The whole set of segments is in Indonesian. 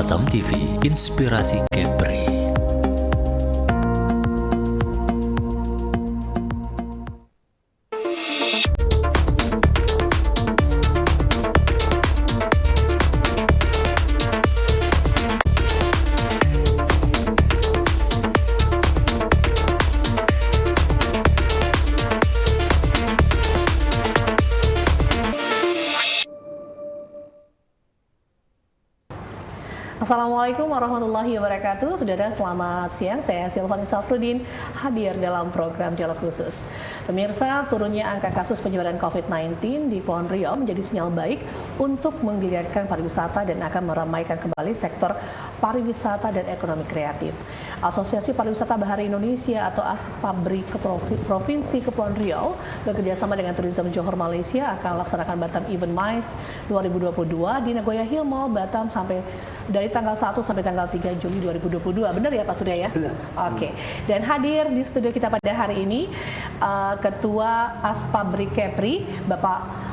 Batam TV, Inspirasi Kepri. Assalamualaikum warahmatullahi wabarakatuh. Saudara, selamat siang. Saya Silvani Safrudin hadir dalam program Dialog Khusus. Pemirsa, turunnya angka kasus penyebaran COVID-19 di Kepulauan Riau menjadi sinyal baik untuk menggeliatkan pariwisata dan akan meramaikan kembali sektor pariwisata dan ekonomi kreatif. Asosiasi Pariwisata Bahari Indonesia atau ASPABRI Provinsi Kepulauan Riau bekerjasama dengan Tourism Johor Malaysia akan laksanakan Batam Event MICE 2022 di Nagoya Hill Mall Batam sampai dari tanggal 1 sampai tanggal 3 Juli 2022. Benar ya Pak Surya ya? Benar. Oke. Dan hadir di studio kita pada hari ini Ketua ASPABRI Kepri, Bapak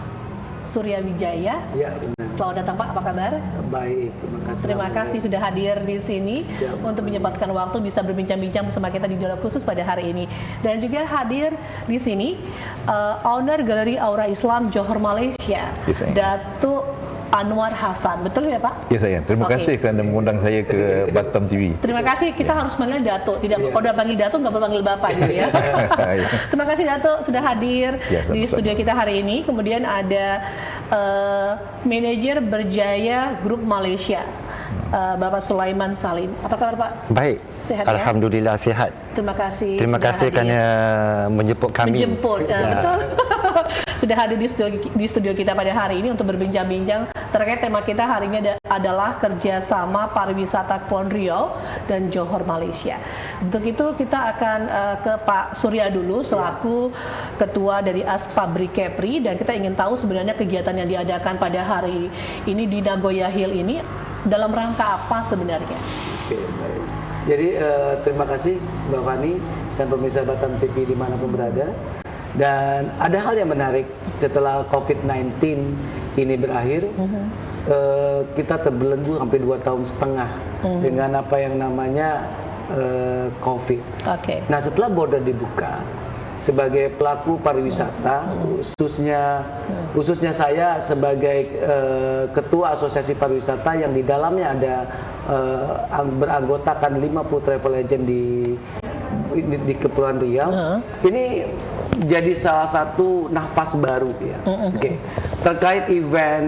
Surya Wijaya. Ya, benar. Selamat datang Pak, apa kabar? Baik, terima kasih. Terima kasih sudah hadir di sini. Siap. Untuk menyempatkan waktu bisa berbincang-bincang bersama kita di Dialog Khusus pada hari ini. Dan juga hadir di sini owner Galeri Aura Islam Johor Malaysia, Yes, Datuk Anwar Hasan. Betul ya Pak? Ya sayang, terima Oke. kasih kerana mengundang saya ke Batam TV. Terima kasih, kita harus manggil Datuk. Tidak, kalau udah panggil Datuk nggak boleh panggil Bapak gitu ya. Terima kasih Datuk sudah hadir Ya, sama-sama. di studio kita hari ini. Kemudian ada manajer Berjaya Group Malaysia, Bapak Sulaiman Salim. Apa kabar Pak? Baik, Sehat ya? alhamdulillah sihat. Terima kasih. Terima sudah kasih hadir. kerana menjemput kami. Menjemput, betul. Sudah hadir di studio kita pada hari ini untuk berbincang-bincang terkait tema kita hari ini adalah kerjasama pariwisata Kepulauan Riau dan Johor Malaysia. Untuk itu kita akan ke Pak Surya dulu selaku Ketua dari ASPABRI Kepri, dan kita ingin tahu sebenarnya kegiatan yang diadakan pada hari ini di Nagoya Hill ini dalam rangka apa sebenarnya? Oke, baik. Jadi terima kasih Mbak Fani dan pemirsa Batam TV dimanapun berada. Dan ada hal yang menarik setelah COVID-19 ini berakhir, kita terbelenggu hampir 2,5 tahun dengan apa yang namanya COVID. Oke. Nah, setelah border dibuka, sebagai pelaku pariwisata, khususnya saya sebagai ketua asosiasi pariwisata yang di dalamnya ada beranggotakan 50 travel agent di Kepulauan Riau, ini jadi salah satu nafas baru ya. Oke. Terkait event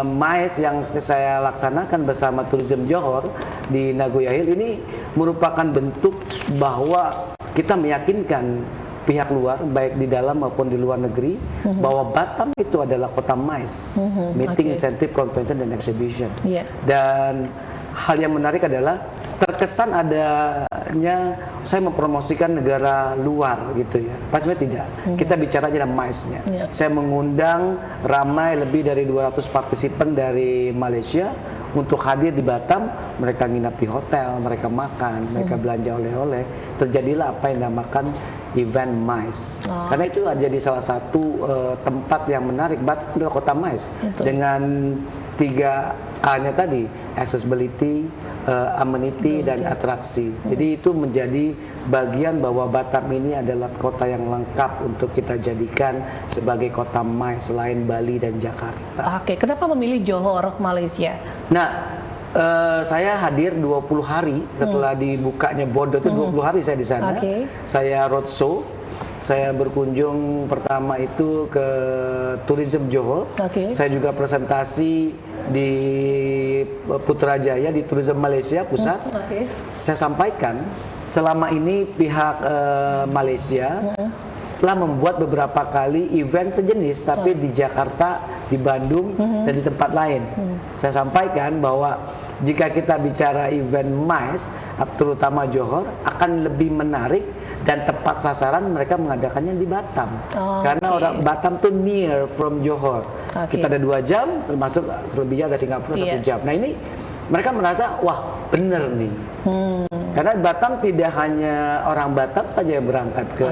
MICE yang saya laksanakan bersama Tourism Johor di Nagoya Hill ini merupakan bentuk bahwa kita meyakinkan pihak luar baik di dalam maupun di luar negeri bahwa Batam itu adalah kota MICE, Meeting, Incentive, Convention dan Exhibition. Yeah. Dan hal yang menarik adalah terkesan adanya saya mempromosikan negara luar gitu ya. Pastinya tidak. Kita bicara aja MICE-nya. Yeah. Saya mengundang ramai lebih dari 200 partisipan dari Malaysia untuk hadir di Batam. Mereka nginap di hotel, mereka makan, mereka belanja oleh-oleh. Terjadilah apa yang dinamakan event MICE. Karena itu jadi salah satu tempat yang menarik. Batam adalah kota MICE. Dengan 3A-nya tadi, accessibility, amenity, dan atraksi. Jadi itu menjadi bagian bahwa Batam ini adalah kota yang lengkap untuk kita jadikan sebagai kota MICE selain Bali dan Jakarta. Oke, kenapa memilih Johor Malaysia? Nah, saya hadir 20 hari setelah dibukanya border itu 20 hari saya di sana. Oke. Saya roadshow. Saya berkunjung pertama itu ke Tourism Johor. Oke. Saya juga presentasi di Putrajaya di Tourism Malaysia pusat. Oke. Saya sampaikan selama ini pihak Malaysia telah membuat beberapa kali event sejenis tapi di Jakarta, di Bandung dan di tempat lain. Saya sampaikan bahwa jika kita bicara event MICE terutama Johor akan lebih menarik dan tepat sasaran mereka mengadakannya di Batam. Karena orang Batam tuh near from Johor. Kita ada 2 jam, termasuk selebihnya ada Singapura 1 jam. Nah ini mereka merasa wah bener nih. Karena Batam tidak hanya orang Batam saja yang berangkat ke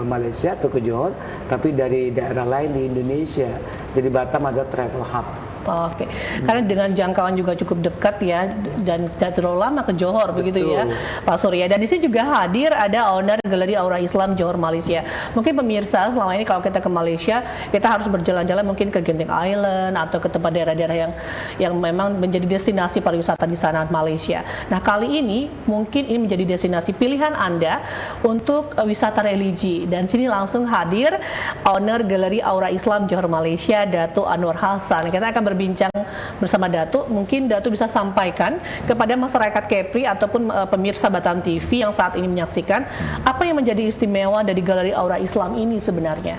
Malaysia atau ke Johor, tapi dari daerah lain di Indonesia. Jadi Batam ada travel hub. Oke, karena dengan jangkauan juga cukup dekat ya dan tidak terlalu lama ke Johor begitu ya Pak Surya. Dan di sini juga hadir ada owner Galeri Aura Islam Johor Malaysia. Mungkin pemirsa selama ini kalau kita ke Malaysia kita harus berjalan-jalan mungkin ke Genting Island atau ke tempat daerah-daerah yang memang menjadi destinasi pariwisata di sana Malaysia. Nah kali ini mungkin ini menjadi destinasi pilihan Anda untuk wisata religi dan sini langsung hadir owner Galeri Aura Islam Johor Malaysia Datuk Anwar Hassan. Kita akan berbincang bersama Datuk. Mungkin Datuk bisa sampaikan kepada masyarakat Kepri ataupun pemirsa Batam TV yang saat ini menyaksikan apa yang menjadi istimewa dari Galeri Aura Islam ini sebenarnya.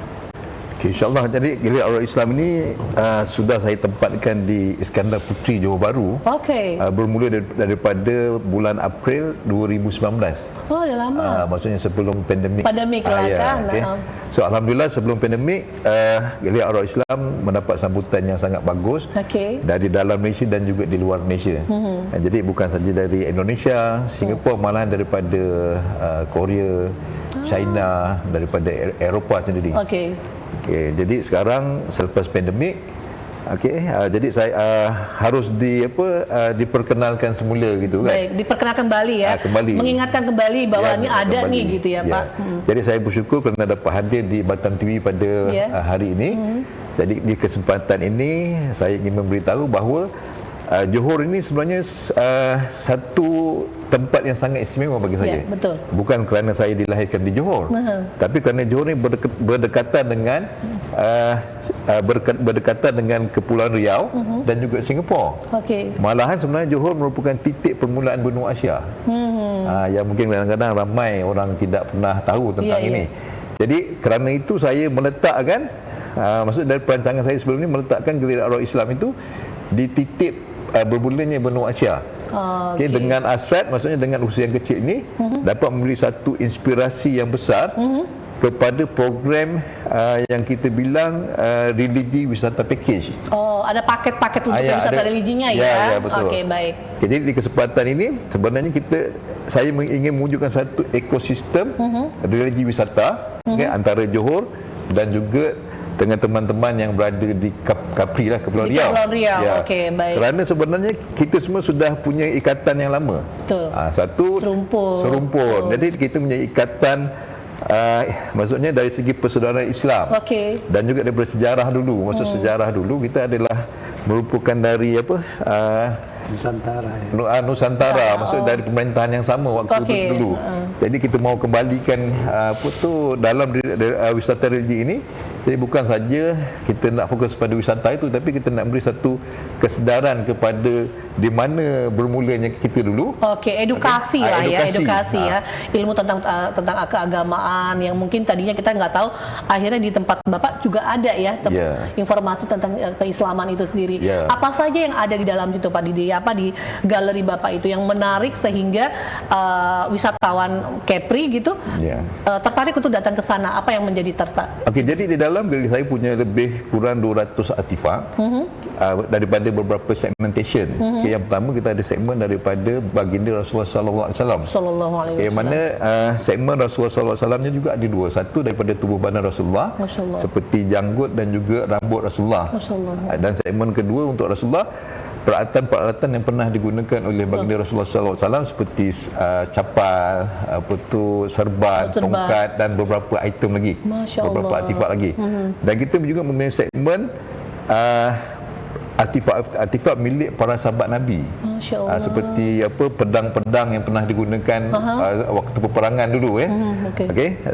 Okay, InsyaAllah, jadi Galeri Aura Islam ini sudah saya tempatkan di Iskandar Puteri, Johor Bahru. Okey. Bermula daripada bulan April 2019. Oh, dah lama. Maksudnya sebelum pandemik. Pandemik lah kan. Okay. So Alhamdulillah sebelum pandemik Galeri Aura Islam mendapat sambutan yang sangat bagus dari dalam Malaysia dan juga di luar Malaysia. Jadi bukan saja dari Indonesia, Singapura, malahan daripada Korea, China, daripada Eropah sendiri. Okey. Okay, jadi sekarang selepas pandemik, jadi saya harus diperkenalkan semula gitu kan. Baik, diperkenalkan kembali ya. Kembali. Mengingatkan kembali bahwa ini ada kembali. nih gitu ya, Pak. Jadi saya bersyukur kerana dapat hadir di Batam TV pada hari ini. Jadi di kesempatan ini saya ingin memberitahu bahawa Johor ini sebenarnya satu tempat yang sangat istimewa bagi saya. Betul. Bukan kerana saya dilahirkan di Johor, tapi kerana Johor ini berdekatan dengan berdekatan dengan Kepulauan Riau dan juga Singapura. Malahan sebenarnya Johor merupakan titik permulaan benua Asia. Yang mungkin kadang-kadang ramai orang tidak pernah tahu tentang ini. Jadi kerana itu saya meletakkan, maksud dari perancangan saya sebelum ini meletakkan Galeri Aura Islam itu di titik bermulanya benua Asia. Dengan asrat, maksudnya dengan usia yang kecil ini dapat memberi satu inspirasi yang besar kepada program yang kita bilang religi wisata package. Oh, ada paket-paket untuk wisata religinya ya? Ya, betul. Okey, baik. Jadi di kesempatan ini sebenarnya saya ingin mewujudkan satu ekosistem religi wisata antara Johor dan juga dengan teman-teman yang berada di Capri lah, Kepulauan Riau. Kepulauan Riau, okey, baik. Kerana sebenarnya kita semua sudah punya ikatan yang lama. Betul. Satu serumpun. Jadi kita punya ikatan maksudnya dari segi persaudaraan Islam. Dan juga daripada sejarah dulu. Maksud sejarah dulu kita adalah merupakan dari Nusantara Nusantara, maksud dari pemerintahan yang sama waktu itu dulu. Jadi kita mau kembalikan dalam wisata religi ini. Jadi bukan saja kita nak fokus pada wisata itu, tapi kita nak beri satu kesedaran kepada di mana bermulanya kita dulu. Edukasi lah ya, edukasi ya. Ilmu tentang keagamaan yang mungkin tadinya kita nggak tahu, akhirnya di tempat Bapak juga ada ya informasi tentang keislaman itu sendiri. Apa saja yang ada di dalam itu Pak di galeri Bapak itu yang menarik sehingga wisatawan Kepri gitu tertarik untuk datang ke sana? Apa yang menjadi tertarik? Jadi di dalam galeri saya punya lebih kurang 200 artifak daripada beberapa segmentation. Yang pertama kita ada segmen daripada baginda Rasulullah sallallahu alaihi wasallam. Yang mana segmen Rasulullah sallallahu alaihi wasallamnya juga ada dua. Satu daripada tubuh badan Rasulullah seperti janggut dan juga rambut Rasulullah. Dan segmen kedua untuk Rasulullah, peralatan-peralatan yang pernah digunakan oleh baginda Rasulullah sallallahu alaihi wasallam seperti capal, serban, tongkat dan beberapa item lagi. Beberapa artifak lagi. Dan kita juga mempunyai segmen artifak milik para sahabat Nabi. Seperti pedang-pedang yang pernah digunakan waktu peperangan dulu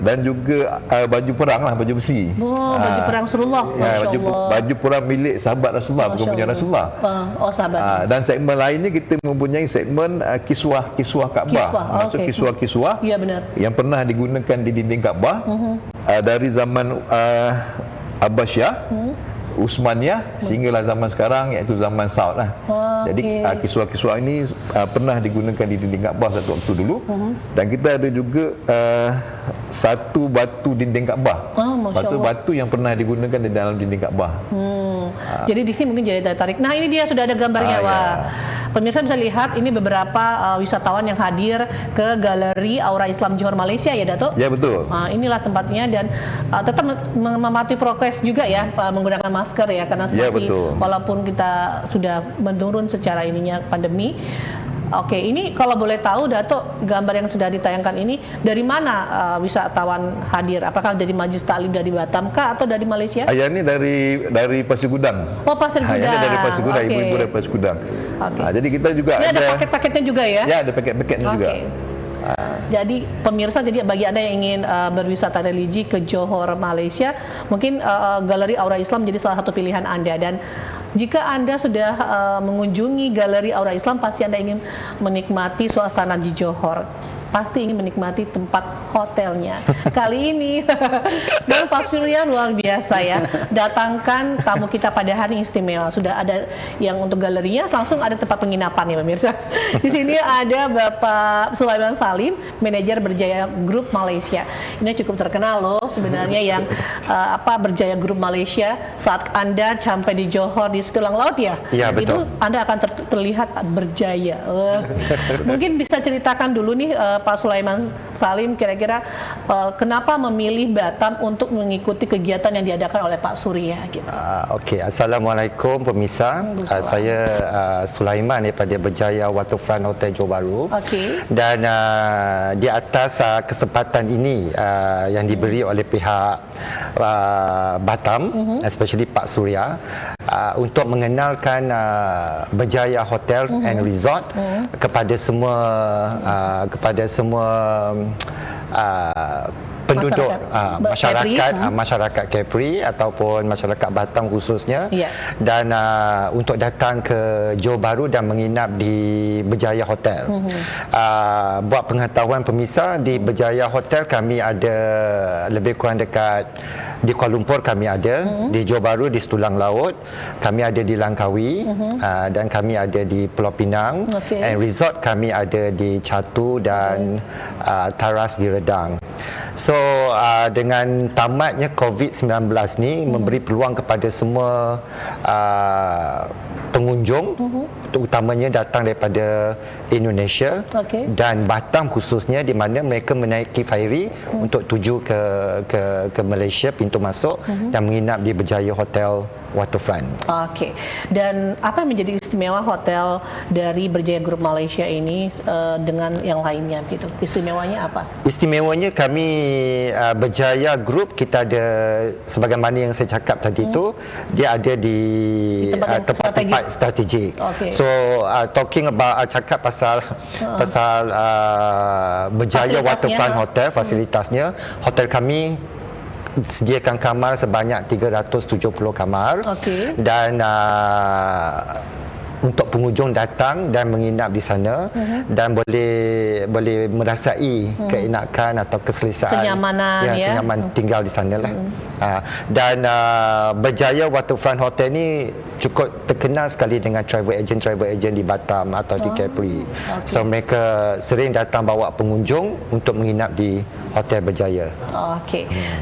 dan juga baju perang lah, baju besi. Baju perang Rasulullah. Baju perang milik sahabat Rasulullah, bukan punya Rasulullah. Dan segmen lainnya kita mempunyai segmen kiswah Kaabah. Maksud kiswah yang pernah digunakan di dinding Kaabah dari zaman Abbasiyah, Utsmaniyah sehinggalah zaman sekarang, iaitu zaman Saud lah. Jadi kiswah-kiswah ini pernah digunakan di dinding Kaabah satu waktu dulu. Dan kita ada juga satu batu dinding Kaabah. Batu yang pernah digunakan di dalam dinding Kaabah. Jadi di sini mungkin jadi daya tarik. Nah, ini dia sudah ada gambarnya, Wah. Pemirsa bisa lihat ini beberapa wisatawan yang hadir ke Galeri Aura Islam Johor Malaysia ya, Dato? Ya, betul. Nah, inilah tempatnya dan tetap mematuhi prokes juga ya, menggunakan masker ya, karena masih walaupun kita sudah menurun secara ininya pandemi. Oke, ini kalau boleh tahu, Dato, gambar yang sudah ditayangkan ini dari mana wisatawan hadir? Apakah dari Majlis Taklim dari Batam kah atau dari Malaysia? Ini dari Pasir Gudang. Oh, Pasir Gudang. Ini dari Pasir Gudang, ibu-ibu dari Pasir Gudang. Jadi kita juga ini ada paket-paketnya juga ya? Ya, ada paket-paketnya juga. Jadi pemirsa, jadi bagi Anda yang ingin berwisata religi ke Johor, Malaysia, mungkin Galeri Aura Islam jadi salah satu pilihan Anda. Dan jika Anda sudah mengunjungi Galeri Aura Islam, pasti Anda ingin menikmati suasana di Johor. Pasti ingin menikmati tempat hotelnya. Kali ini, dan Pak Surya luar biasa ya, datangkan tamu kita pada hari istimewa. Sudah ada yang untuk galerinya, langsung ada tempat penginapan ya pemirsa. Di sini ada Bapak Sulaiman Salim, manajer Berjaya Group Malaysia. Ini cukup terkenal loh sebenarnya yang Berjaya Group Malaysia. Saat Anda sampai di Johor di Tulang Laut ya, betul. Itu Anda akan terlihat berjaya. Mungkin bisa ceritakan dulu nih Pak Sulaiman Salim, kira-kira kenapa memilih Batam untuk mengikuti kegiatan yang diadakan oleh Pak Surya gitu. Okey, Assalamualaikum pemirsa. Saya Sulaiman daripada Berjaya Waterfront Hotel Johor Bahru. Dan di atas kesempatan ini yang diberi oleh pihak Batam, especially Pak Surya, untuk mengenalkan Berjaya Hotel and Resort kepada semua penduduk masyarakat Kepri ataupun masyarakat Batam khususnya, dan untuk datang ke Johor Bahru dan menginap di Berjaya Hotel. Buat pengetahuan pemirsa, di Berjaya Hotel kami ada lebih kurang dekat di Kuala Lumpur, kami ada di Johor Bahru, di Setulang Laut, kami ada di Langkawi, dan kami ada di Pulau Pinang, and resort kami ada di Catu dan Taras di Redang. So dengan tamatnya COVID-19 ni memberi peluang kepada semua pengunjung, terutamanya datang daripada Indonesia dan Batam khususnya, di mana mereka menaiki ferry untuk tuju ke Malaysia, pintu masuk, dan menginap di Berjaya Hotel Waterfront. Dan apa yang menjadi istimewa hotel dari Berjaya Group Malaysia ini dengan yang lainnya gitu? Istimewanya apa? Istimewanya kami Berjaya Group, kita ada sebagaimana yang saya cakap tadi itu, dia ada di tempat-tempat strategik. So talking about cakap pasal Berjaya Waterfront Hotel, fasilitasnya, hotel kami sediakan kamar sebanyak 370 kamar, dan untuk pengunjung datang dan menginap di sana dan boleh merasai keenakan atau keselesaan, kenyamanan tinggal di sana lah. Dan Berjaya Waterfront Hotel ni cukup terkenal sekali dengan travel agent di Batam atau di Kepri. So mereka sering datang bawa pengunjung untuk menginap di Hotel Berjaya.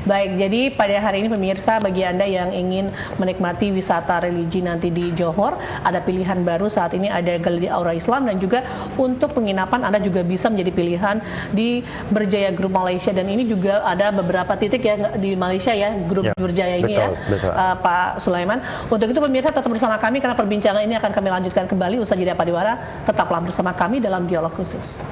Baik, jadi pada hari ini pemirsa, bagi Anda yang ingin menikmati wisata religi nanti di Johor, ada pilihan baru saat ini, ada Galeri Aura Islam, dan juga untuk penginapan Anda juga bisa menjadi pilihan di Berjaya Group Malaysia. Dan ini juga ada beberapa titik ya di Malaysia ya, grup Berjaya ini, betul. Pak Sulaiman. Untuk itu pemirsa tetap bersama kami, karena perbincangan ini akan kami lanjutkan kembali usai jeda pariwara. Tetaplah bersama kami dalam Dialog Khusus.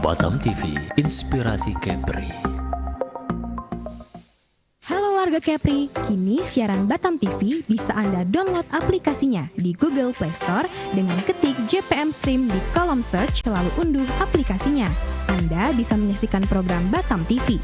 Batam TV, inspirasi Kepri. Halo warga keluarga Kepri, kini siaran Batam TV bisa Anda download aplikasinya di Google Play Store dengan ketik JPM Stream di kolom search lalu unduh aplikasinya. Anda bisa menyaksikan program Batam TV.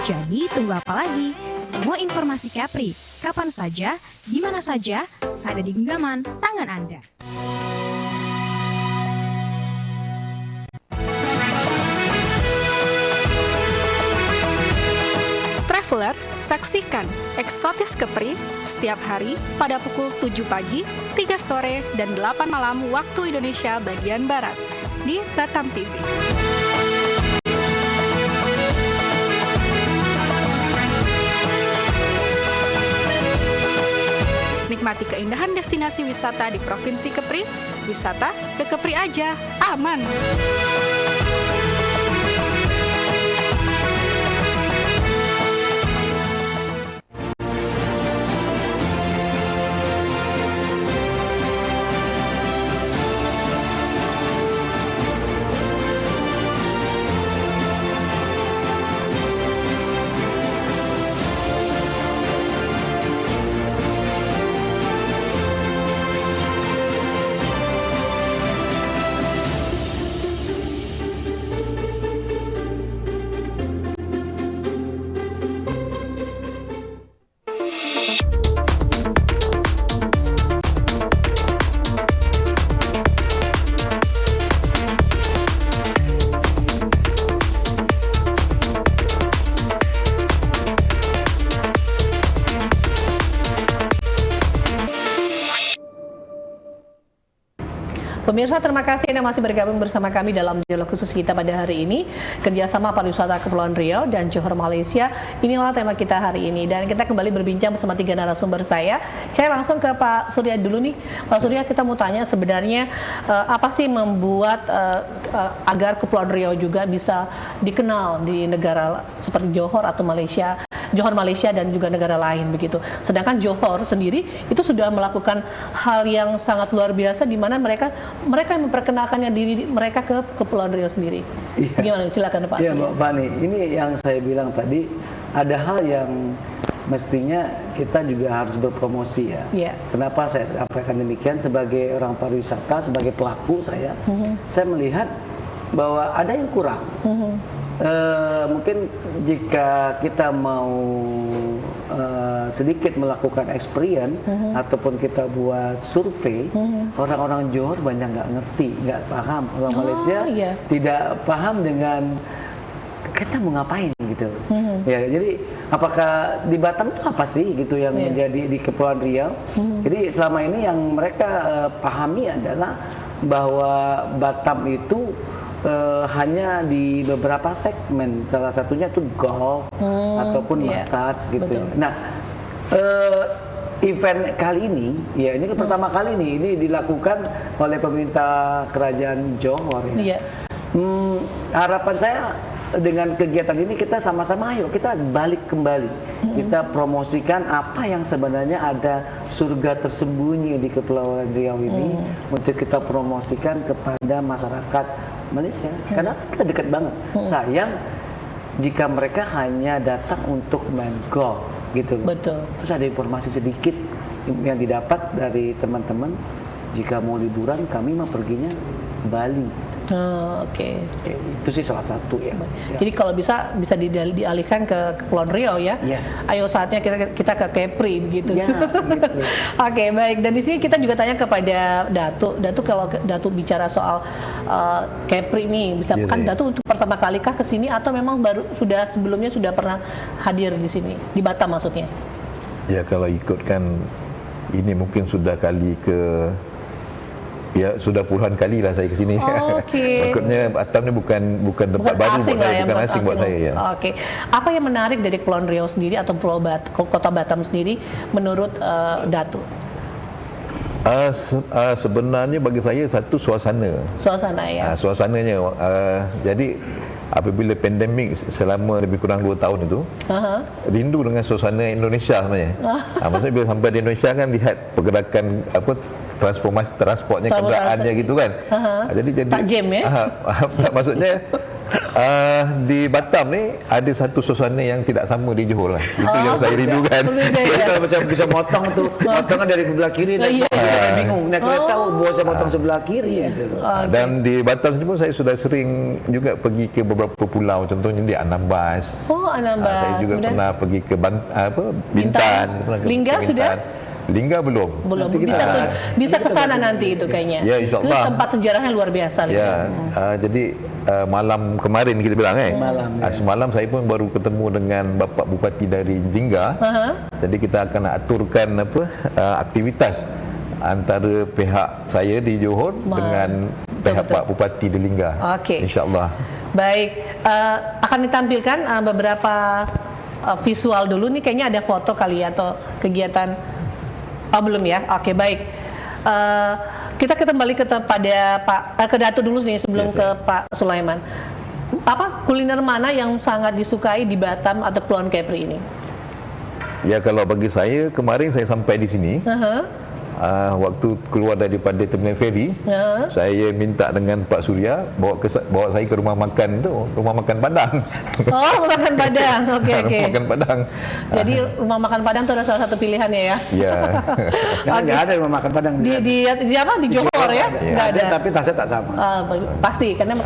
Jadi tunggu apa lagi? Semua informasi Kepri, kapan saja, di mana saja, ada di genggaman tangan Anda. Traveler, saksikan Eksotis Kepri setiap hari pada pukul 7 pagi, 3 sore, dan 8 malam waktu Indonesia bagian Barat di Batam TV. Nikmati keindahan destinasi wisata di Provinsi Kepri. Wisata ke Kepri aja, aman. Pemirsa, terima kasih Anda masih bergabung bersama kami dalam dialog khusus kita pada hari ini, kerjasama pariwisata Kepulauan Riau dan Johor Malaysia. Inilah tema kita hari ini, dan kita kembali berbincang bersama 3 narasumber saya. Saya langsung ke Pak Surya dulu nih. Pak Surya, kita mau tanya sebenarnya apa sih membuat agar Kepulauan Riau juga bisa dikenal di negara seperti Johor atau Malaysia, Johor Malaysia dan juga negara lain begitu. Sedangkan Johor sendiri itu sudah melakukan hal yang sangat luar biasa, di mana mereka yang memperkenalkannya diri mereka ke Kepulauan Riau sendiri. Iya. Gimana? Silakan Pak. Iya, Mbak Fani. Ini yang saya bilang tadi, ada hal yang mestinya kita juga harus berpromosi ya. Yeah. Kenapa saya sampaikan demikian? Sebagai orang pariwisata, sebagai pelaku saya melihat bahwa ada yang kurang. Mungkin jika kita mau sedikit melakukan experience ataupun kita buat survei, orang-orang Johor banyak nggak ngerti, nggak paham. Orang Malaysia tidak paham dengan kita mau ngapain gitu. Ya, jadi apakah di Batam itu apa sih gitu yang menjadi di Kepulauan Riau? Jadi selama ini yang mereka pahami adalah bahwa Batam itu hanya di beberapa segmen, salah satunya tuh golf ataupun massage gitu. Betul. Nah, event kali ini, ya ini pertama kali ini dilakukan oleh pemerintah Kerajaan Johor. Ya. Harapan saya dengan kegiatan ini kita sama-sama ayo kita balik kembali, kita promosikan apa yang sebenarnya ada surga tersembunyi di Kepulauan Riau ini untuk kita promosikan kepada masyarakat Malaysia, karena kita dekat banget. Sayang jika mereka hanya datang untuk main golf gitu. Betul. Terus ada informasi sedikit yang didapat dari teman-teman, jika mau liburan kami mah perginya Bali. Oke. Itu sih salah satu ya. Jadi kalau bisa dialihkan ke Kepulauan Riau ya. Yes. Ayo saatnya kita ke Kepri begitu. Ya, gitu. Oke, baik. Dan di sini kita juga tanya kepada Datuk. Kalau Datuk bicara soal Kepri ini, bisa kan Datuk untuk pertama kali kah ke sini atau memang sebelumnya sudah pernah hadir di sini, di Batam maksudnya? Ya, kalau ikutkan ini mungkin sudah kali ke sudah puluhan kali lah saya ke sini. Maksudnya Batam ni bukan tempat baru buat saya, bukan asing buat saya ya. Apa yang menarik dari Kepulauan Riau sendiri atau Kota Batam sendiri menurut Datuk? Sebenarnya bagi saya satu suasana ya. Suasananya jadi apabila pandemik selama lebih kurang 2 tahun itu, rindu dengan suasana Indonesia sebenarnya. Maksudnya bila sampai di Indonesia kan lihat pergerakan transformasi transportnya, kendaraannya gitu kan. Jadi tak jam ya. Maksudnya di Batam ni ada satu suasana yang tidak sama di Johor lah. Itu yang saya rindukan. Kalau macam bisa motong tu, motongan dari sebelah kiri dan bingung naik kereta bos saya motong sebelah kiri gitu. Dan di Batam sini pun saya sudah sering juga pergi ke beberapa pulau, contohnya di Anambas. Anambas. Saya juga pernah pergi ke Bintan. Lingga sudah? Lingga belum. Bisa ke sana nanti itu kayaknya. Ya, insyaAllah. Itu tempat sejarahnya luar biasa. Ya, jadi malam kemarin kita bilang semalam saya pun baru ketemu dengan Bapak Bupati dari Lingga. Jadi kita akan aturkan aktivitas antara pihak saya di Johor dengan pihak Pak Bupati di Lingga. InsyaAllah. Baik, akan ditampilkan beberapa visual dulu nih, kayaknya ada foto kali ya atau kegiatan. Belum ya. Baik. Kita kembali ke Datuk dulu nih sebelum ke Pak Sulaiman. Apa kuliner mana yang sangat disukai di Batam atau Kepulauan Kepri ini? Ya, kalau bagi saya kemarin saya sampai di sini. Waktu keluar daripada terminal feri, saya minta dengan Pak Surya bawa saya ke rumah makan tu, rumah makan Padang. Rumah makan Padang. Okey. Rumah makan Padang. Jadi rumah makan Padang tu adalah salah satu pilihannya ya. Ya. Enggak ada rumah makan Padang di Johor ya? Enggak ada, tapi tasnya tak sama. Pasti karena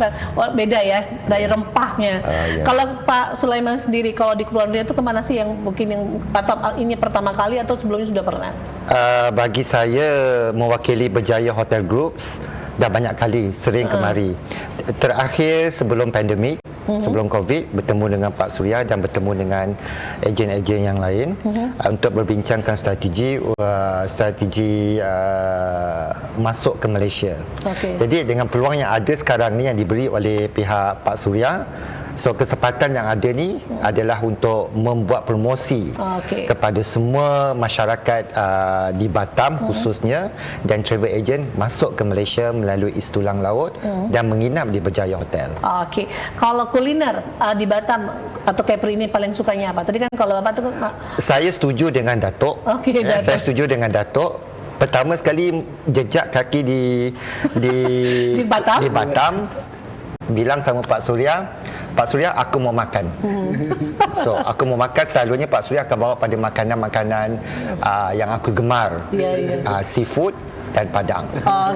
beda ya dari rempahnya. Kalau Pak Sulaiman sendiri kalau di Kepulauan Riau itu kemana sih yang mungkin yang ini pertama kali atau sebelumnya sudah pernah? Bagi saya mewakili Berjaya Hotel Groups dah banyak kali sering kemari. Terakhir sebelum pandemik, sebelum Covid, bertemu dengan Pak Surya dan bertemu dengan ejen-ejen yang lain untuk berbincangkan strategi masuk ke Malaysia. Jadi dengan peluang yang ada sekarang ni yang diberi oleh pihak Pak Surya, so kesempatan yang ada ni adalah untuk membuat promosi kepada semua masyarakat di Batam khususnya dan travel agent masuk ke Malaysia melalui East Tulang Laut dan menginap di Berjaya Hotel. Kalau kuliner di Batam atau Kepri ini paling sukanya apa? Tadi kan kalau Bapak tu saya setuju dengan Datuk. Saya setuju dengan Datuk. Pertama sekali jejak kaki di Batam bilang sama Pak Surya, aku mau makan. So, aku mau makan, selalunya Pak Surya akan bawa pada makanan-makanan yang aku gemar. Seafood dan Padang.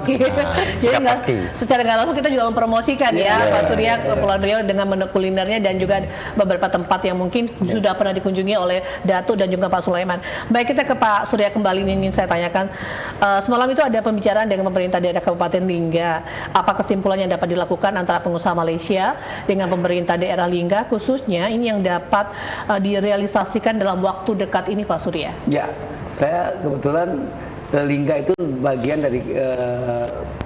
Jadi pasti. Secara nggak langsung kita juga mempromosikan Pak Surya ke Kepulauan Riau dengan menu kulinernya dan juga beberapa tempat yang mungkin sudah pernah dikunjungi oleh Datuk dan juga Pak Sulaiman. Baik, kita ke Pak Surya kembali ingin saya tanyakan. Semalam itu ada pembicaraan dengan pemerintah daerah Kabupaten Lingga. Apa kesimpulan yang dapat dilakukan antara pengusaha Malaysia dengan pemerintah daerah Lingga, khususnya ini yang dapat direalisasikan dalam waktu dekat ini, Pak Surya? Ya, saya kebetulan Lingga itu bagian dari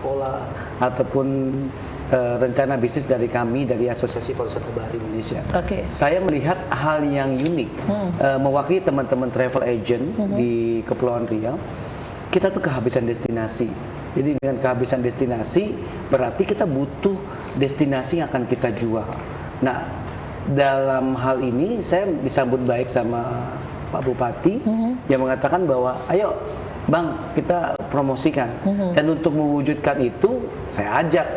pola ataupun rencana bisnis dari kami dari Asosiasi Pariwisata Bahari Indonesia. Saya melihat hal yang unik mewakili teman-teman travel agent di Kepulauan Riau. Kita tuh kehabisan destinasi. Jadi dengan kehabisan destinasi berarti kita butuh destinasi yang akan kita jual. Nah, dalam hal ini saya disambut baik sama Pak Bupati yang mengatakan bahwa ayo Bang, kita promosikan. Dan untuk mewujudkan itu, saya ajak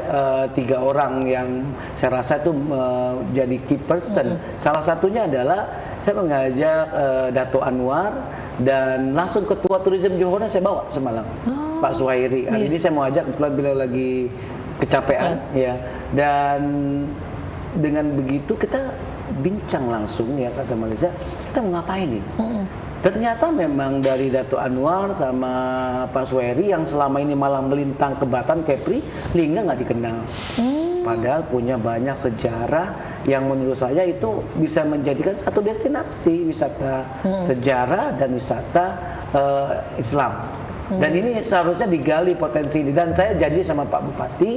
3 orang yang saya rasa itu jadi key person. Salah satunya adalah saya mengajak Dato' Anwar dan langsung Ketua Tourism Johor saya bawa semalam, Pak Suhairi. Hari ini saya mau ajak, kebetulan beliau lagi kecapean, ya. Dan dengan begitu kita bincang langsung ya kata Malaysia, kita mau ngapain nih? Dan ternyata memang dari Dato' Anwar sama Pak Suhairi yang selama ini malah melintang ke Batam, Kepri, Lingga nggak dikenal. Padahal punya banyak sejarah yang menurut saya itu bisa menjadikan satu destinasi wisata sejarah dan wisata Islam. Dan ini seharusnya digali potensi ini. Dan saya janji sama Pak Bupati,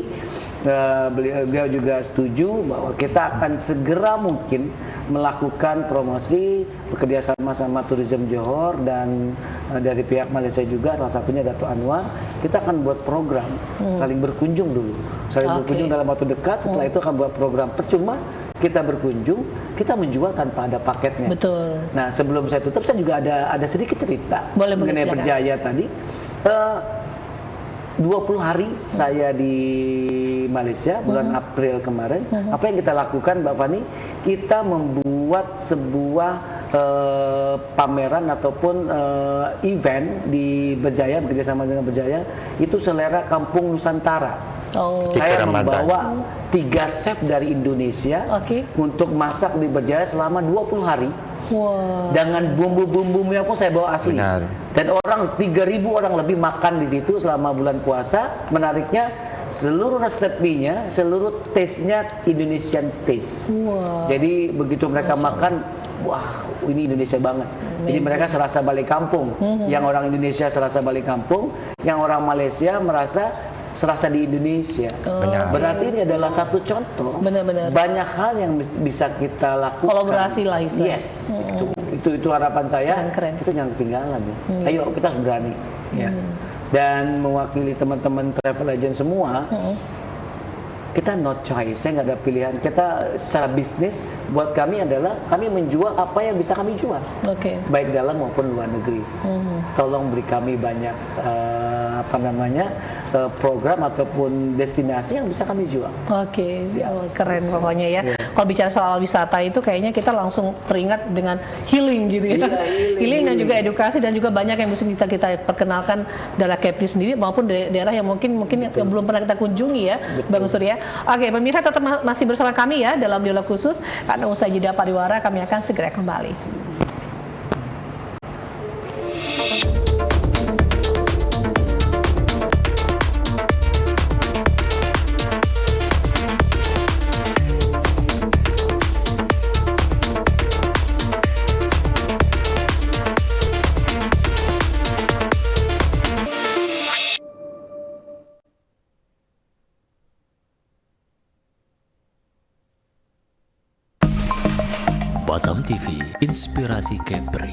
beliau juga setuju bahwa kita akan segera mungkin melakukan promosi bekerja sama sama Tourism Johor dan dari pihak Malaysia juga, salah satunya Dato' Anwar. Kita akan buat program saling berkunjung dulu, berkunjung dalam waktu dekat. Setelah itu akan buat program percuma kita berkunjung, kita menjual tanpa ada paketnya. Betul. Nah, sebelum saya tutup, saya juga ada sedikit cerita mengenai Berjaya tadi. 20 hari saya di Malaysia bulan April kemarin. Apa yang kita lakukan, Mbak Fani? Kita membuat sebuah pameran ataupun event di Berjaya, bekerjasama dengan Berjaya, itu Selera Kampung Nusantara. Saya membawa 3 chef dari Indonesia untuk masak di Berjaya selama 20 hari. Dengan bumbu-bumbunya pun saya bawa asli. Dan 3.000 orang lebih makan di situ selama bulan puasa. Menariknya, seluruh resepinya, seluruh taste-nya Indonesian taste. Jadi begitu mereka makan, wah, ini Indonesia banget. Jadi mereka serasa balik kampung. Yang orang Indonesia serasa balik kampung, yang orang Malaysia merasa serasa di Indonesia. Berarti ini adalah satu contoh. Banyak hal yang bisa kita lakukan. Kolaborasi lah istilahnya. Yes. Itu harapan saya. Keren. Itu yang ketinggalan ya. Ayo kita harus berani. Ya. Dan mewakili teman-teman travel agent semua. Kita no choice, saya nggak ada pilihan. Kita secara bisnis, buat kami adalah kami menjual apa yang bisa kami jual, baik dalam maupun luar negeri. Tolong beri kami banyak program ataupun destinasi yang bisa kami jual. Keren pokoknya ya. Kalau bicara soal wisata itu kayaknya kita langsung teringat dengan healing gitu ya. Healing dan juga edukasi, dan juga banyak yang bisa kita perkenalkan daerah Kepri sendiri maupun daerah yang mungkin yang belum pernah kita kunjungi ya, Bang Surya. Oke, pemirsa tetap masih bersama kami ya dalam dialog khusus, karena usai jeda pariwara kami akan segera kembali. Batam TV, inspirasi Kepri.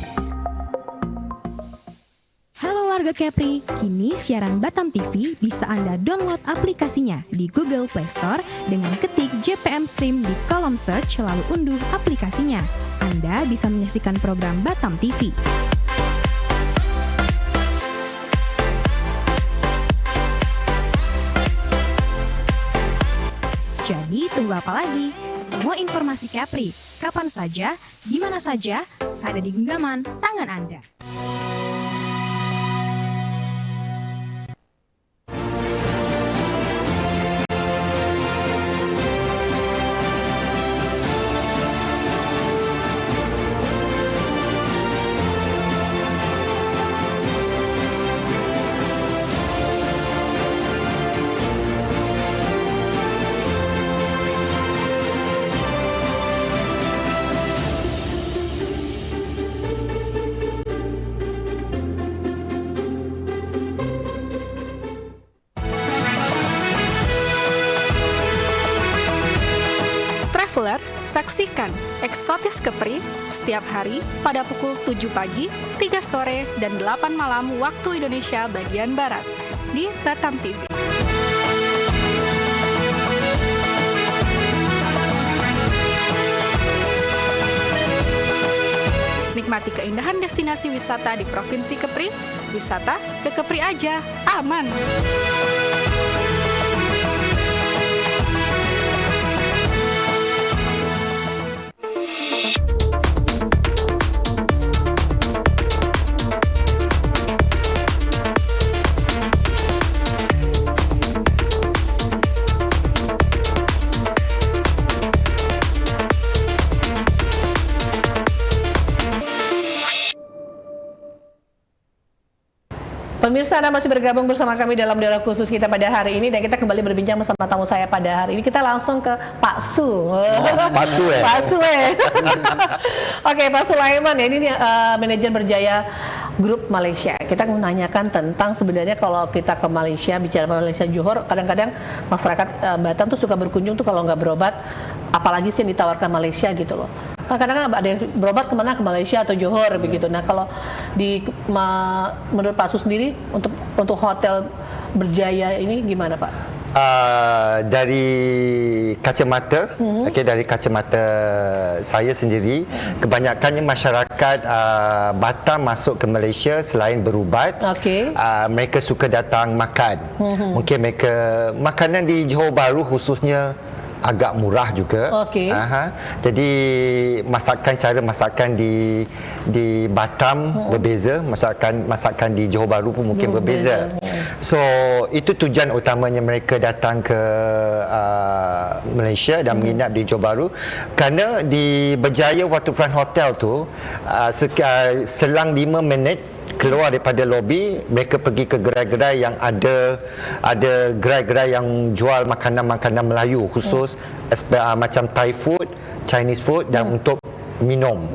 Halo warga Kepri, kini siaran Batam TV bisa Anda download aplikasinya di Google Play Store dengan ketik JPM Stream di kolom search lalu unduh aplikasinya. Anda bisa menyaksikan program Batam TV. Jadi tunggu apa lagi? Semua informasi Kepri, kapan saja, di mana saja, ada di genggaman tangan Anda. Traveler, saksikan Eksotis Kepri setiap hari pada pukul 7 pagi, 3 sore, dan 8 malam waktu Indonesia bagian Barat di Batam TV. Nikmati keindahan destinasi wisata di Provinsi Kepri. Wisata ke Kepri aja, aman. Pemirsa, Anda masih bergabung bersama kami dalam dialog khusus kita pada hari ini, dan kita kembali berbincang bersama tamu saya pada hari ini. Kita langsung ke Pak Su. Pak Su ya. Pak Su Oke, Pak Sulaiman ya, ini manajer Berjaya Grup Malaysia. Kita menanyakan tentang sebenarnya kalau kita ke Malaysia, bicara Malaysia Johor, kadang-kadang masyarakat Batam tuh suka berkunjung tuh kalau nggak berobat, apalagi sih yang ditawarkan Malaysia gitu loh. Kadang-kadang ada yang berobat kemana, ke Malaysia atau Johor begitu. Nah kalau menurut Pak Su sendiri untuk hotel Berjaya ini gimana Pak? Dari kacamata, dari kacamata saya sendiri, kebanyakannya masyarakat Batam masuk ke Malaysia selain berubat, mereka suka datang makan. Mungkin mereka makanan di Johor Bahru khususnya agak murah juga. Jadi cara masakan di Batam berbeza, masakan di Johor Bahru pun mungkin berbeza. So itu tujuan utamanya mereka datang ke Malaysia dan menginap di Johor Bahru, kerana di Berjaya Waterfront Hotel tu selang 5 minit keluar daripada lobi, mereka pergi ke gerai-gerai yang ada gerai-gerai yang jual makanan-makanan Melayu khusus, macam Thai food, Chinese food dan untuk minum.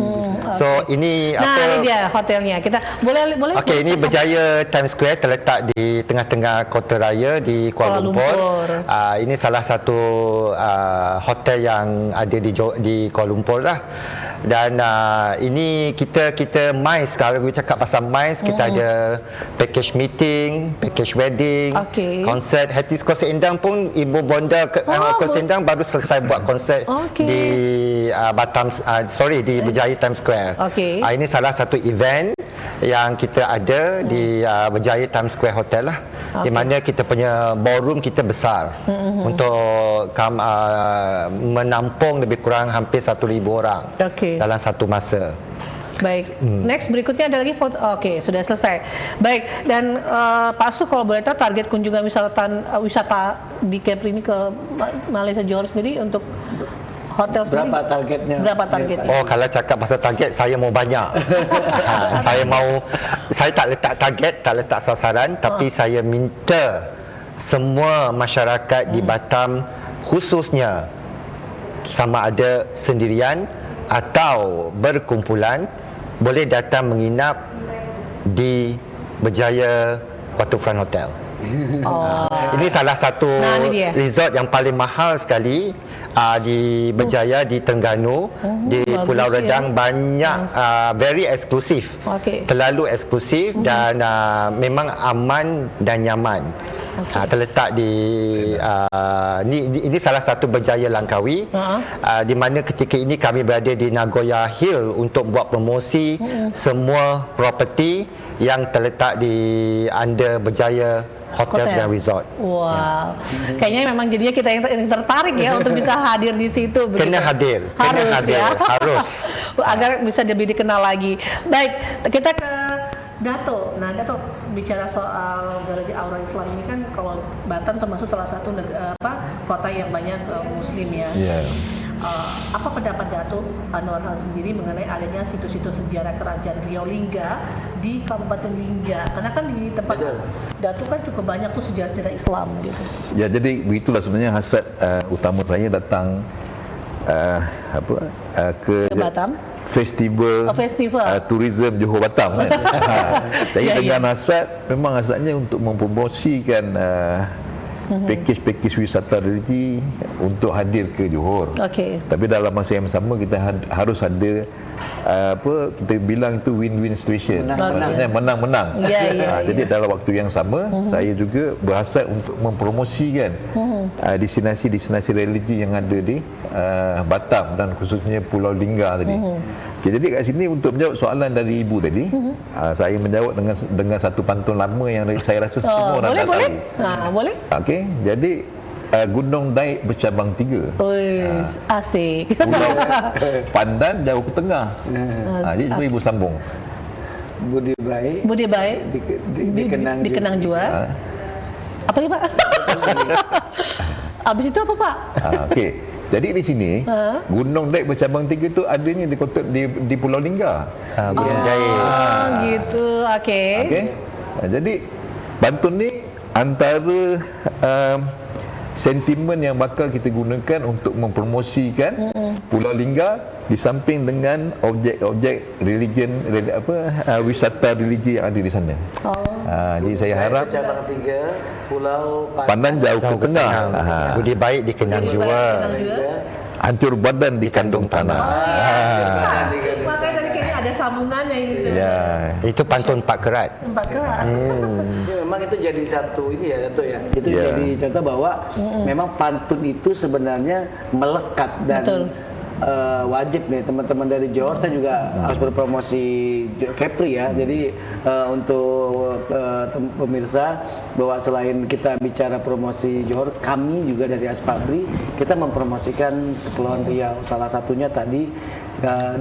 So ini ini dia hotelnya. Kita boleh Okey, ini Berjaya Times Square, terletak di tengah-tengah kota raya di Kuala Lumpur. Ini salah satu hotel yang ada di Kuala Lumpur lah. Dan ini kita MICE, kalau kita cakap pasal MICE, kita ada package meeting, package wedding, konsert. Hatis Konsert Endang pun Ibu Bonda Konsert Endang baru selesai buat konsert di Batam, di Berjaya Times Square. Ini salah satu event yang kita ada di Berjaya Times Square Hotel lah, di mana kita punya ballroom kita besar untuk menampung lebih kurang hampir 1,000 orang dalam satu masa. Baik, next berikutnya ada lagi foto. Sudah selesai. Baik, dan Pak Su, kalau boleh tahu target kunjungan wisata di Kepri ini ke Malaysia Johor sendiri untuk hotel sendiri berapa targetnya? Kalau cakap pasal target, saya mau banyak. Saya tak letak target, tak letak sasaran, tapi saya minta semua masyarakat di Batam, khususnya sama ada sendirian atau berkumpulan, boleh datang menginap di Berjaya Waterfront Hotel. Ini salah satu resort yang paling mahal sekali di Berjaya, di Terengganu, di Pulau Redang. Banyak very eksklusif, terlalu eksklusif, dan memang aman dan nyaman. Terletak di ini salah satu Berjaya Langkawi, di mana ketika ini kami berada di Nagoya Hill untuk buat promosi semua property yang terletak di under Berjaya Hotels dan Resort. Wow, kayaknya memang jadinya kita yang tertarik ya untuk bisa hadir di situ. Kena hadir, harus agar bisa lebih dikenal lagi. Baik, kita ke Dato. Nah, Dato, bicara soal Gereja Aura Islam ini kan, kalau Batam termasuk salah satu kota yang banyak Muslim ya. Apa pendapat Dato Anwar sendiri mengenai adanya situs-situs sejarah kerajaan Riau Lingga di Kabupaten Lingga? Karena kan di tempat Dato kan cukup banyak tuh sejarah Islam gitu. Ya, jadi begitulah sebenarnya hasrat utama saya datang ke Batam. Festival Tourism Johor Batam kan. Saya dengan hasrat, memang hasratnya untuk mempromosikan package wisata religi untuk hadir ke Johor. Tapi dalam masa yang sama kita harus ada kita bilang itu win-win situation, maksudnya menang-menang. Jadi dalam waktu yang sama saya juga berhasrat untuk mempromosikan destinasi-destinasi religi yang ada di Batam dan khususnya Pulau Lingga tadi. Jadi kat sini untuk menjawab soalan dari ibu tadi, saya menjawab dengan satu pantun lama yang saya rasa semua orang dah tahu. Boleh. Okey, jadi Gunung Daik bercabang 3. Asik. Pulau Pandan jauh ke tengah. Jadi cuba ibu sambung. Budi baik dikenang jua. Apa ni Pak? Habis itu apa Pak? Okey. Jadi di sini Gunung Daik bercabang 3 itu adanya di Pulau Lingga. Gunung Daik. Gitu. Okey. Jadi pantun ni antara sentimen yang bakal kita gunakan untuk mempromosikan Pulau Lingga di samping dengan objek-objek wisata religi yang ada di sana. Jadi saya harap Cabang 3 Pulau Pandan jauh ke tengah. Budi baik dikenang jua. Hancur badan di kandung tanah. Makanya tadi kayaknya ada sambungannya ini. Itu pantun Pak Kerat. memang itu jadi satu ini ya, Dato ya. Itu Ya. jadi contoh bahwa memang pantun itu sebenarnya melekat dan Betul. wajib nih teman-teman dari Johor. Saya juga harus berpromosi Kepri ya. Jadi untuk pemirsa bahwa selain kita bicara promosi Johor, kami juga dari Aspabri kita mempromosikan Kepulauan Riau. Salah satunya tadi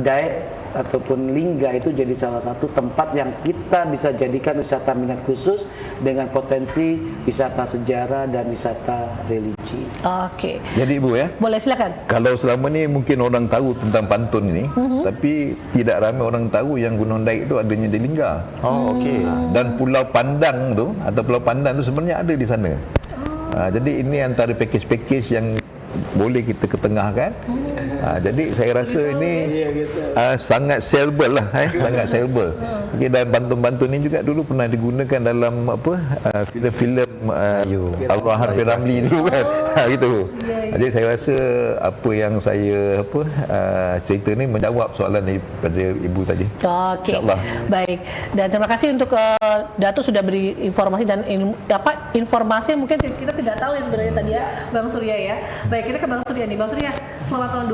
Daek ataupun Lingga itu jadi salah satu tempat yang kita bisa jadikan wisata minat khusus dengan potensi wisata sejarah dan wisata religi. Oke. Jadi Ibu ya, Boleh silakan. kalau selama ni mungkin orang tahu tentang pantun ini, tapi tidak ramai orang tahu yang Gunung Daik itu adanya di Lingga. Oh, okey. Dan Pulau Pandang tu atau Pulau Pandan tu sebenarnya ada di sana. Jadi ini antara pakej-pakej yang boleh kita ketengahkan. Jadi saya rasa ini sangat sellable lah, sangat sellable. Okay, dan pantun-pantun ini juga dulu pernah digunakan dalam filem-filem Allahan Piramli dulu kan. Gitu. Jadi saya rasa apa yang saya cerita ni menjawab soalan daripada Ibu tadi. Oke, InsyaAllah. baik. Dan terima kasih untuk Dato sudah beri informasi dan informasi yang mungkin kita tidak tahu ya sebenarnya tadi ya, Bang Surya ya. Baik, kita ke Bang Surya nih. Bang Surya, selama tahun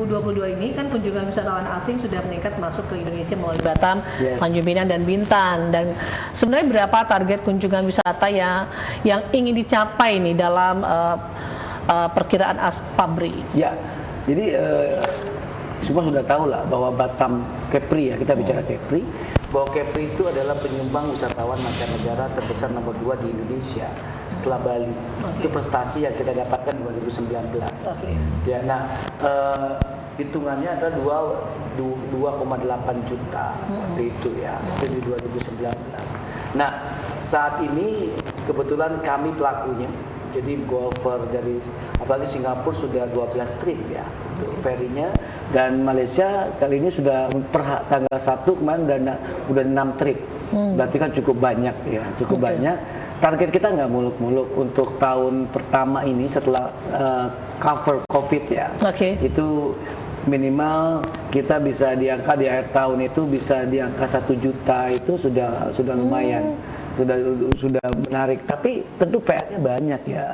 2022 ini kan kunjungan wisatawan asing sudah meningkat masuk ke Indonesia melalui Batam, Tanjung Pinang dan Bintan. Dan sebenarnya berapa target kunjungan wisata yang ingin dicapai nih dalam perkiraan Aspabri? Ya, jadi semua sudah tahu lah bahwa Batam Kepri ya, kita bicara Kepri, bahwa Kepri itu adalah penyumbang wisatawan mancanegara terbesar nomor 2 di Indonesia setelah Bali. Itu prestasi yang kita dapatkan 2019. Ya, nah hitungannya adalah 2,8 juta waktu itu ya, itu di 2019. Nah, saat ini kebetulan kami pelakunya. Jadi golfer dari apalagi Singapura sudah 12 trip ya untuk ferinya, dan Malaysia kali ini sudah per tanggal 1 kemarin udah 6 trip. Berarti kan cukup banyak ya, cukup banyak. Target kita nggak muluk-muluk untuk tahun pertama ini setelah cover COVID ya. Itu minimal kita bisa di angka di akhir tahun itu bisa di angka 1 juta, itu sudah lumayan. Sudah menarik, tapi tentu PR-nya banyak ya,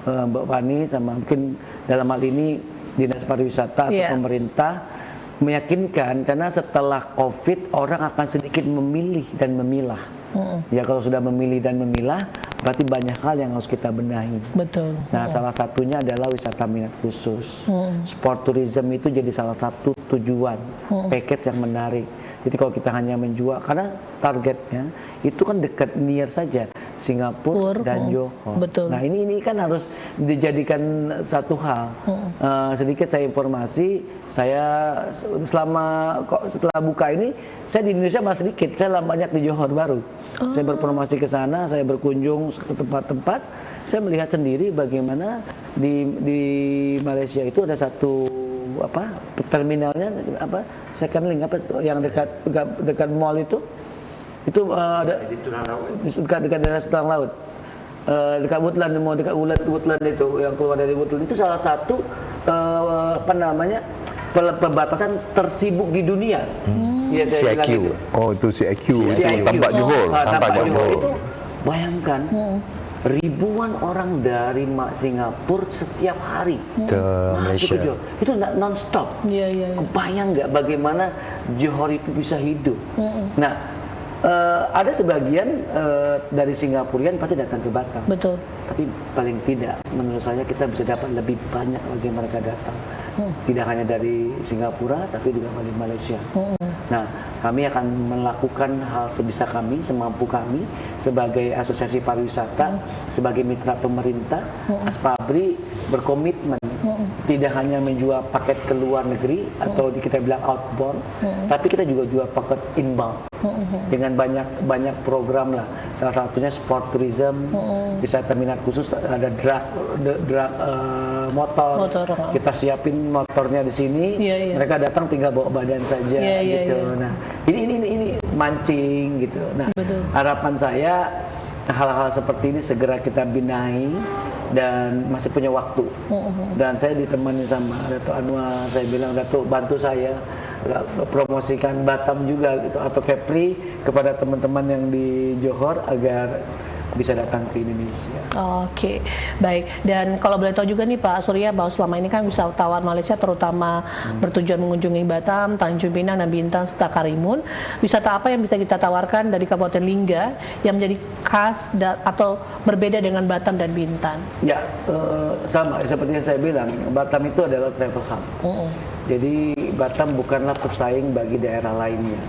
Mbak Fani, sama mungkin dalam hal ini Dinas Pariwisata atau pemerintah meyakinkan, karena setelah COVID orang akan sedikit memilih dan memilah. Ya, kalau sudah memilih dan memilah berarti banyak hal yang harus kita benahi. Betul. Nah, salah satunya adalah wisata minat khusus. Sport tourism itu jadi salah satu tujuan package yang menarik. Jadi kalau kita hanya menjual, karena targetnya itu kan dekat near saja, Singapura dan Johor. Betul. Nah, ini kan harus dijadikan satu hal. Sedikit saya informasi, saya setelah buka ini, saya di Indonesia malah sedikit, saya banyak di Johor baru. Saya berpromosi ke sana, saya berkunjung ke tempat-tempat, saya melihat sendiri bagaimana di Malaysia itu ada satu terminalnya second link yang dekat mall itu ada dekat daerah Setulang Laut, dekat Woodland, mau dekat Woodland itu yang keluar dari Woodland itu salah satu perbatasan tersibuk di dunia. Ya, saya bilang itu. Oh, itu CIQ. CIQ. Tambak Johor. Tambak Johor itu bayangkan ribuan orang dari Singapura setiap hari ke Malaysia. Johor. Itu non-stop. Kebayang nggak bagaimana Johor itu bisa hidup? Nah, ada sebagian dari Singapurian pasti datang ke Batam. Betul. Tapi paling tidak, menurut saya kita bisa dapat lebih banyak lagi mereka datang. Tidak hanya dari Singapura, tapi juga dari Malaysia. Nah, kami akan melakukan hal sebisa kami, semampu kami sebagai asosiasi pariwisata, sebagai mitra pemerintah. Aspabri berkomitmen tidak hanya menjual paket ke luar negeri atau kita bilang outbound, tapi kita juga jual paket inbound dengan banyak program lah. Salah satunya sport tourism, wisata minat khusus, ada drag motor. Kita siapin motornya di sini, mereka datang tinggal bawa badan saja gitu. Nah, ini mancing gitu. Nah, harapan saya hal-hal seperti ini segera kita benahi dan masih punya waktu. Dan saya ditemani sama Dato' Anwar, saya bilang, Dato' bantu saya promosikan Batam juga atau Kepri kepada teman-teman yang di Johor agar bisa datang ke Indonesia. Oke, baik. Dan kalau boleh tahu juga nih Pak Surya, bahwa selama ini kan wisatawan Malaysia terutama bertujuan mengunjungi Batam, Tanjung Pinang, dan Bintan serta Karimun, wisata apa yang bisa kita tawarkan dari Kabupaten Lingga yang menjadi khas atau berbeda dengan Batam dan Bintan? Ya, sama seperti yang saya bilang, Batam itu adalah travel hub. Jadi Batam bukanlah pesaing bagi daerah lainnya.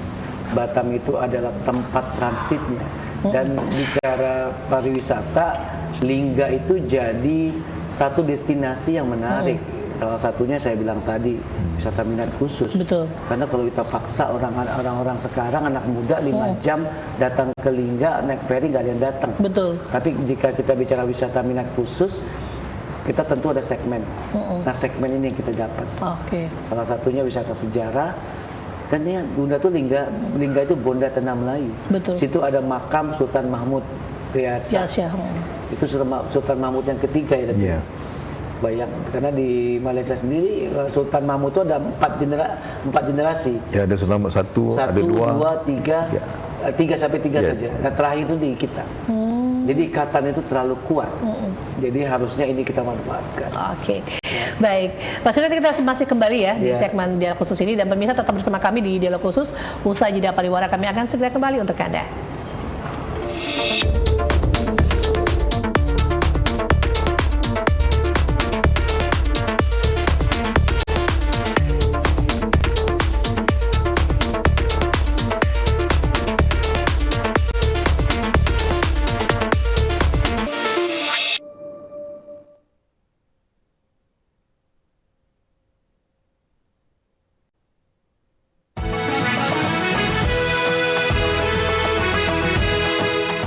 Batam itu adalah tempat transitnya. Dan bicara pariwisata, Lingga itu jadi satu destinasi yang menarik. Salah satunya saya bilang tadi, wisata minat khusus. Betul. Karena kalau kita paksa orang-orang sekarang, anak muda 5 jam datang ke Lingga, naik ferry nggak ada yang datang. Betul. Tapi jika kita bicara wisata minat khusus, kita tentu ada segmen. Nah, segmen ini yang kita dapat. Oke. Salah satunya wisata sejarah. Dan ini Bunda tuh Lingga itu Bonda Tanah Melayu. Betul. Situ ada makam Sultan Mahmud Riyasa. Itu Sultan Mahmud yang ketiga ya tadi. Bayang, karena di Malaysia sendiri Sultan Mahmud itu ada 4 generasi. Ya, ada Sultan Mahmud 1, ada 2, 3, ya. 3 sampai 3 saja. Nah, terakhir itu di kita. Jadi ikatan itu terlalu kuat. Jadi harusnya ini kita manfaatkan. Oke. Baik, Pak Surya, kita masih kembali ya di segmen Dialog Khusus ini, dan pemirsa tetap bersama kami di Dialog Khusus. Usai jeda pariwara kami akan segera kembali untuk Anda.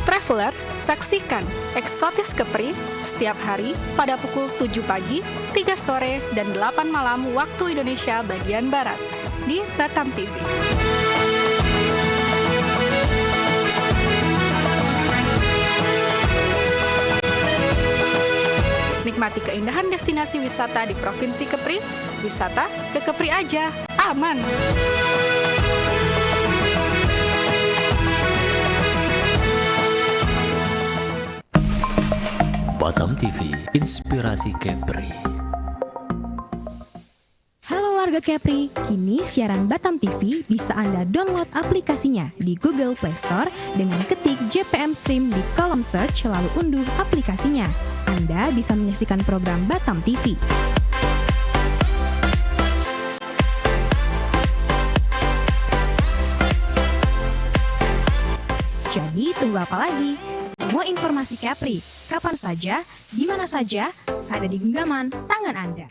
Traveler, saksikan Eksotis Kepri setiap hari pada pukul 7 pagi, 3 sore, dan 8 malam waktu Indonesia bagian Barat di Batam TV. Nikmati keindahan destinasi wisata di Provinsi Kepri. Wisata ke Kepri aja, aman! Batam TV, inspirasi Kepri. Halo warga Kepri, kini siaran Batam TV bisa Anda download aplikasinya di Google Play Store dengan ketik JPM Stream di kolom search lalu unduh aplikasinya. Anda bisa menyaksikan program Batam TV. Jadi tunggu apa lagi? Semua informasi Kepri, kapan saja, di mana saja, ada di genggaman tangan Anda.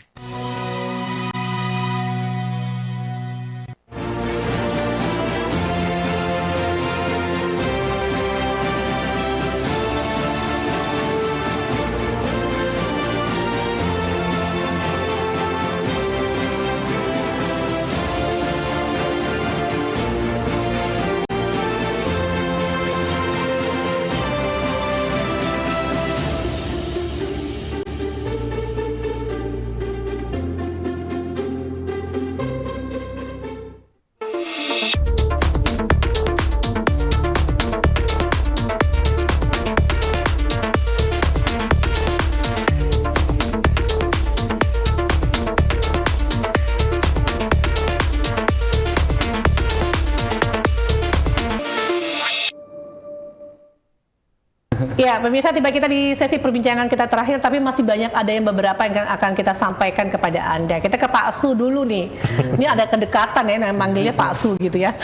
Ya, pemirsa, tiba kita di sesi perbincangan kita terakhir, tapi masih banyak ada yang beberapa yang akan kita sampaikan kepada Anda. Kita ke Pak Su dulu nih. Ini ada kedekatan ya, manggilnya Pak Su gitu ya.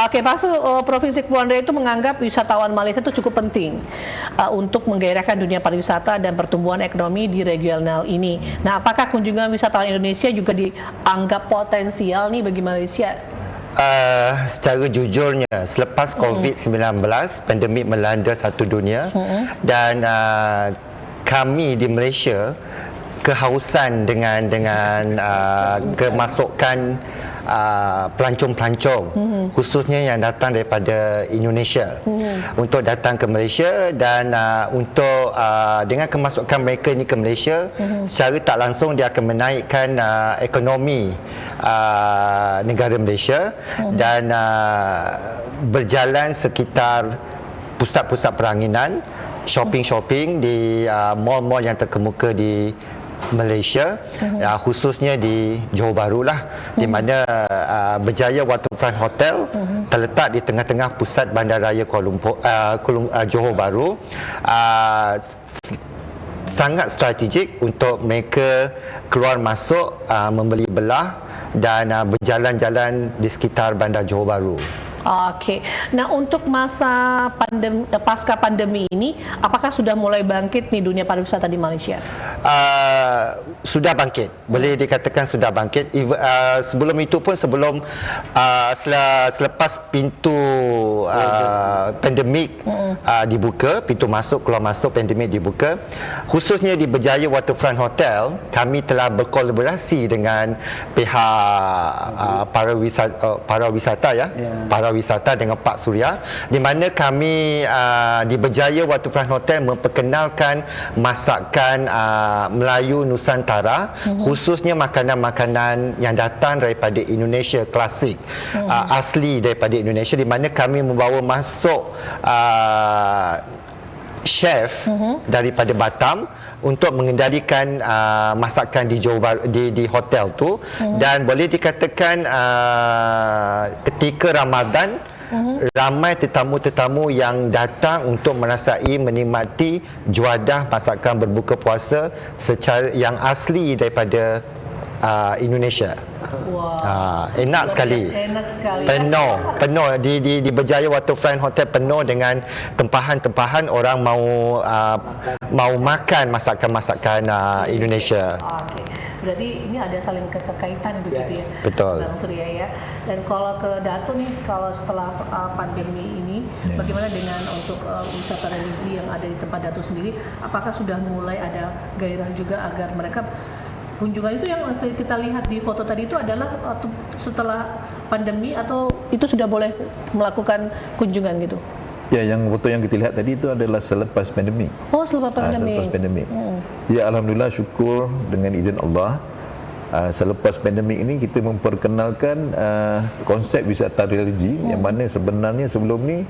Oke, Pak Su, Provinsi Kepulauan Riau itu menganggap wisatawan Malaysia itu cukup penting untuk menggairahkan dunia pariwisata dan pertumbuhan ekonomi di regional ini. Nah, apakah kunjungan wisatawan Indonesia juga dianggap potensial nih bagi Malaysia? Secara jujurnya, selepas COVID-19, pandemik melanda satu dunia, dan kami di Malaysia kehausan dengan kemasukan pelancong-pelancong, khususnya yang datang daripada Indonesia, untuk datang ke Malaysia, dan untuk dengan kemasukan mereka ini ke Malaysia, secara tak langsung dia akan menaikkan ekonomi negara Malaysia, dan berjalan sekitar pusat-pusat peranginan, shopping di mall-mall yang terkemuka di Malaysia, khususnya di Johor Bahru lah, di mana Berjaya Waterfront Hotel terletak di tengah-tengah pusat Bandaraya Johor Bahru. Sangat strategik untuk mereka keluar masuk, membeli belah dan berjalan-jalan di sekitar bandar Johor Bahru. Okey. Nah, untuk masa pasca pandemi ini, apakah sudah mulai bangkit nih dunia pariwisata di Malaysia? Sudah bangkit. Boleh dikatakan sudah bangkit. Sebelum itu pun, selepas pintu pandemik dibuka, pintu masuk keluar masuk pandemik dibuka, khususnya di Berjaya Waterfront Hotel, kami telah berkolaborasi dengan pihak para wisata dengan Pak Suria, di mana kami di Berjaya Waterfront Hotel memperkenalkan masakan Melayu Nusantara, khususnya makanan-makanan yang datang daripada Indonesia klasik, asli daripada Indonesia, di mana kami membawa masuk chef daripada Batam untuk mengendalikan masakan di hotel tu, dan boleh dikatakan ketika Ramadan ramai tetamu-tetamu yang datang untuk merasai, menikmati juadah masakan berbuka puasa secara yang asli daripada Indonesia. Enak sekali. Penuh di Berjaya Waterfront Hotel, penuh dengan tempahan-tempahan orang mau makan masakan-masakan Indonesia. Okey. Berarti ini ada saling keterkaitan begitu ya. Betul. Bang Surya ya. Dan kalau ke Dato nih, kalau setelah pandemi ini, bagaimana dengan untuk wisata religi yang ada di tempat Dato sendiri? Apakah sudah mulai ada gairah juga agar mereka kunjungan itu yang kita lihat di foto tadi itu adalah setelah pandemi, atau itu sudah boleh melakukan kunjungan gitu? Ya, yang foto yang kita lihat tadi itu adalah selepas pandemik. Oh, selepas pandemi. Selepas pandemik. Ya, alhamdulillah, syukur dengan izin Allah. Selepas pandemik ini kita memperkenalkan konsep wisata religi yang mana sebenarnya sebelum ni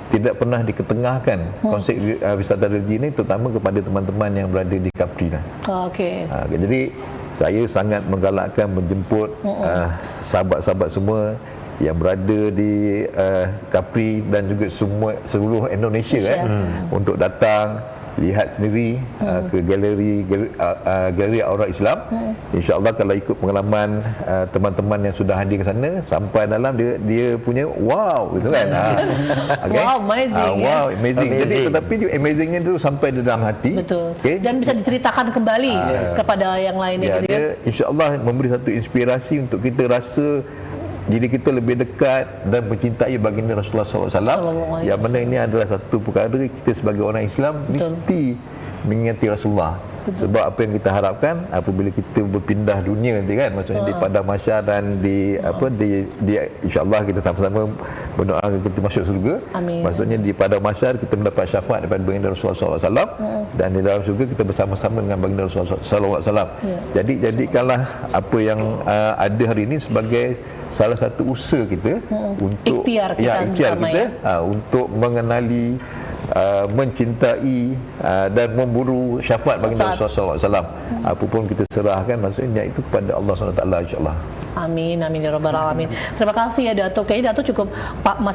tidak pernah diketengahkan konsep wisata religi ini, terutama kepada teman-teman yang berada di Capri. Okey. Jadi saya sangat menggalakkan, menjemput sahabat-sahabat semua yang berada di Capri dan juga seluruh Indonesia untuk datang lihat sendiri ke galeri Aura Islam. InsyaAllah kalau ikut pengalaman teman-teman yang sudah hadir ke sana, sampai dalam dia punya wow gitu kan. Okay? Wow, amazing. Wow, amazing. Jadi tetapi amazingnya itu sampai di dalam hati. Betul. Okay? Dan bisa diceritakan kembali kepada yang lainnya gitu ya. Dia insyaAllah memberi satu inspirasi untuk kita rasa diri kita lebih dekat dan mencintai baginda Rasulullah SAW. Yang mana ini adalah satu perkara kita sebagai orang Islam mesti mengingati Rasulullah. Sebab apa yang kita harapkan apabila kita berpindah dunia nanti kan, maksudnya di padang mahsyar dan di insya-Allah kita sama-sama berdoa kita masuk surga. Amin. Maksudnya di padang mahsyar kita mendapat syafaat daripada baginda Rasulullah SAW, dan di dalam surga kita bersama-sama dengan baginda Rasulullah SAW. Jadi jadikanlah apa yang ada hari ini sebagai salah satu usaha kita untuk ikhtiar kita untuk mengenali, mencintai dan memburu syafaat baginda Rasulullah SAW. Apa pun kita serahkan maksudnya itu kepada Allah SWT, insya-Allah. Amin, amin ya rabbal alamin. Terima kasih ya Dato. Kayaknya Dato cukup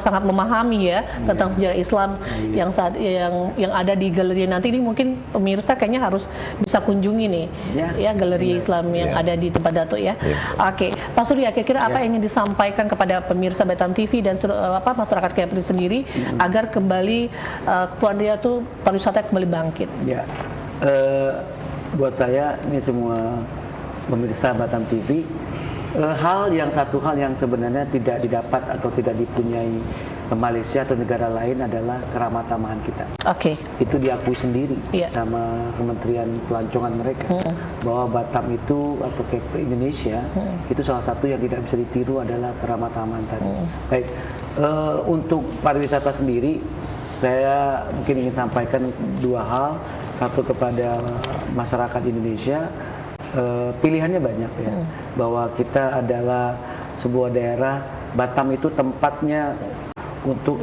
sangat memahami ya tentang sejarah Islam yang ada di galeri nanti ini. Mungkin pemirsa kayaknya harus bisa kunjungi nih ya galeri Islam yang ada di tempat Dato ya. Oke, Pak Surya, kira-kira apa yang ingin disampaikan kepada pemirsa Batam TV dan masyarakat Kepri sendiri agar kembali Kepulauan Riau itu pariwisata kembali bangkit? Ya, buat saya ini semua pemirsa Batam TV, satu hal yang sebenarnya tidak didapat atau tidak dipunyai Malaysia atau negara lain adalah keramah tamahan kita. Oke. Itu diakui sendiri sama Kementerian Pelancongan mereka bahwa Batam itu atau Kepri Indonesia itu salah satu yang tidak bisa ditiru adalah keramah tamahan tadi. Baik, untuk pariwisata sendiri saya mungkin ingin sampaikan dua hal. Satu kepada masyarakat Indonesia, pilihannya banyak ya, bahwa kita adalah sebuah daerah, Batam itu tempatnya untuk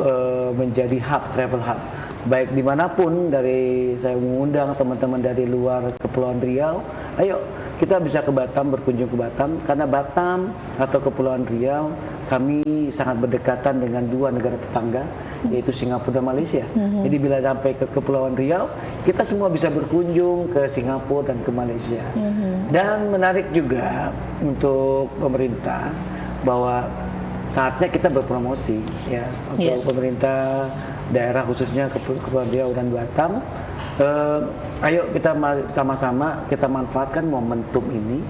menjadi hub, travel hub. baik dimanapun, dari saya mengundang teman-teman dari luar Kepulauan Riau, ayo kita bisa ke Batam, berkunjung ke Batam, karena Batam atau Kepulauan Riau kami sangat berdekatan dengan dua negara tetangga, yaitu Singapura dan Malaysia. Jadi bila sampai ke Kepulauan Riau, kita semua bisa berkunjung ke Singapura dan ke Malaysia. Dan menarik juga untuk pemerintah bahwa saatnya kita berpromosi ya untuk pemerintah daerah khususnya Kepulauan Riau dan Batam. Ayo kita sama-sama kita manfaatkan momentum ini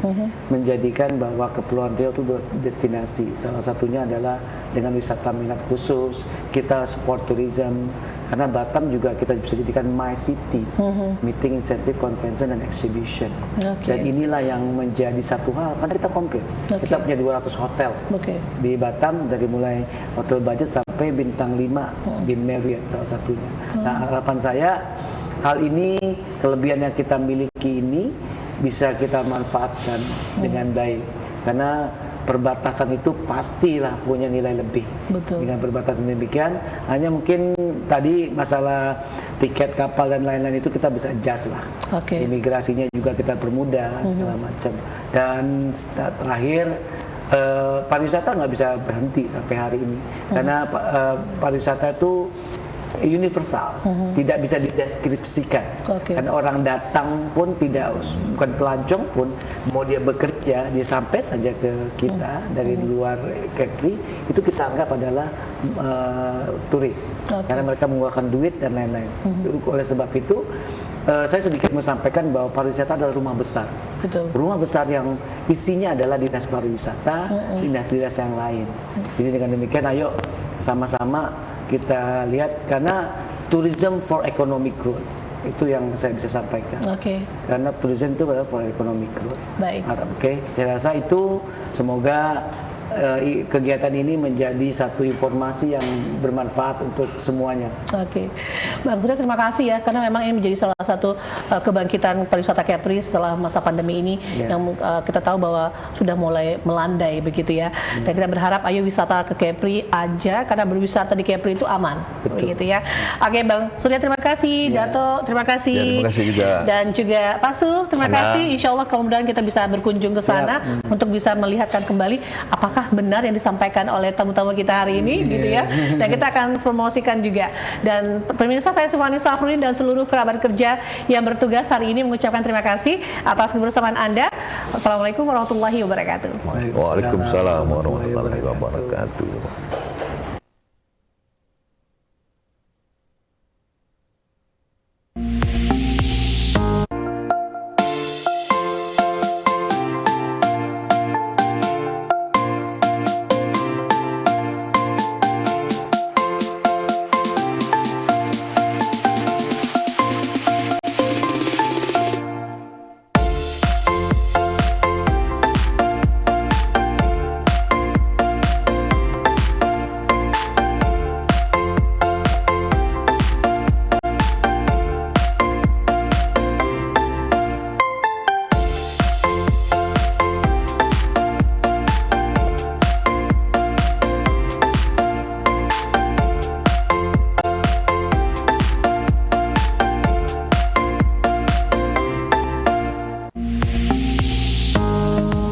menjadikan bahwa Kepulauan Riau itu destinasi. Salah satunya adalah dengan wisata minat khusus, kita support tourism, karena Batam juga kita bisa jadikan my city, meeting, incentive, convention, dan exhibition. Dan inilah yang menjadi satu hal, karena kita komplit. Kita punya 200 hotel di Batam, dari mulai hotel budget sampai bintang 5 di Marriott salah satunya. Nah, harapan saya hal ini, kelebihan yang kita miliki ini bisa kita manfaatkan dengan baik, karena perbatasan itu pastilah punya nilai lebih. Dengan perbatasan demikian, hanya mungkin tadi masalah tiket kapal dan lain-lain itu kita bisa adjust lah. Imigrasinya juga kita permudah segala macam. Dan terakhir, pariwisata nggak bisa berhenti sampai hari ini, karena pariwisata itu universal, tidak bisa dideskripsikan. Karena orang datang pun bukan pelancong pun, mau dia bekerja, dia sampai saja ke kita dari luar Kepri, itu kita anggap adalah turis, karena mereka mengeluarkan duit dan lain-lain. Oleh sebab itu, saya sedikit mau sampaikan bahwa pariwisata adalah rumah besar. Rumah besar yang isinya adalah dinas pariwisata, dinas-dinas yang lain. Jadi dengan demikian, ayo sama-sama kita lihat, karena tourism for economic growth itu yang saya bisa sampaikan. Karena tourism itu adalah for economic growth. Saya rasa itu, semoga kegiatan ini menjadi satu informasi yang bermanfaat untuk semuanya. Bang Surya, terima kasih ya, karena memang ini menjadi salah satu kebangkitan pariwisata Kepri setelah masa pandemi ini, yang kita tahu bahwa sudah mulai melandai begitu ya. Dan kita berharap ayo wisata ke Kepri aja, karena berwisata di Kepri itu aman. Begitu ya. Bang Surya, terima kasih. Dato, terima kasih. Terima kasih juga. Dan juga Pastu, terima kasih. Insya Allah kemudian kita bisa berkunjung ke sana untuk bisa melihatkan kembali apakah benar yang disampaikan oleh tamu-tamu kita hari ini, gitu ya. Dan kita akan promosikan juga. Dan pemirsa, saya Silvani Safrudin dan seluruh kerabat kerja yang bertugas hari ini mengucapkan terima kasih atas kebersamaan Anda. Assalamualaikum warahmatullahi wabarakatuh. Waalaikumsalam warahmatullahi wabarakatuh.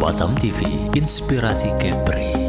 Batam TV, inspirasi Kepri.